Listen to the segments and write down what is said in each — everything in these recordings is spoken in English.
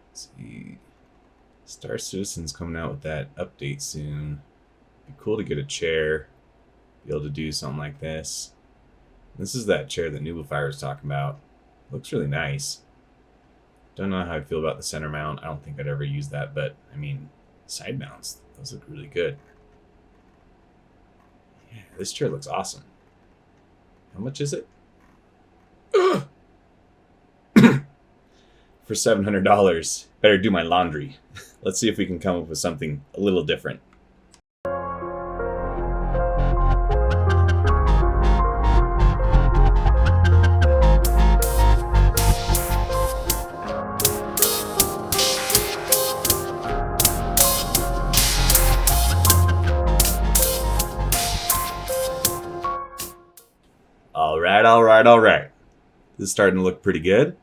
Let's see. Star Citizen's coming out with that update soon. Be cool to get a chair, be able to do something like this. This is that chair that Nooblefire was talking about. Looks really nice. Don't know how I feel about the center mount. I don't think I'd ever use that, but I mean, side mounts, those look really good. Yeah, this chair looks awesome. How much is it? For $700. Better do my laundry. Let's see if we can come up with something a little different. All right. This is starting to look pretty good.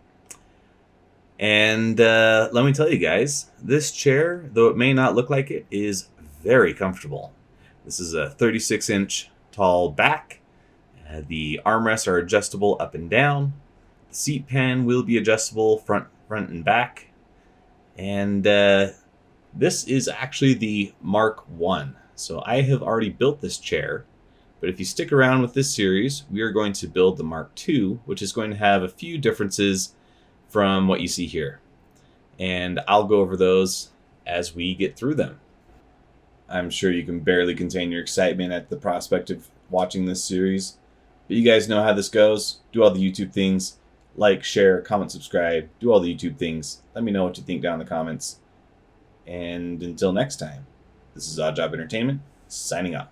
And let me tell you guys, this chair, though it may not look like it, is very comfortable. This is a 36-inch tall back. The armrests are adjustable up and down. The seat pan will be adjustable front and back. And this is actually the Mark I. So I have already built this chair. But if you stick around with this series, we are going to build the Mark II, which is going to have a few differences from what you see here. And I'll go over those as we get through them. I'm sure you can barely contain your excitement at the prospect of watching this series. But you guys know how this goes. Do all the YouTube things. Like, share, comment, subscribe. Do all the YouTube things. Let me know what you think down in the comments. And until next time, this is Oddjob Entertainment, signing off.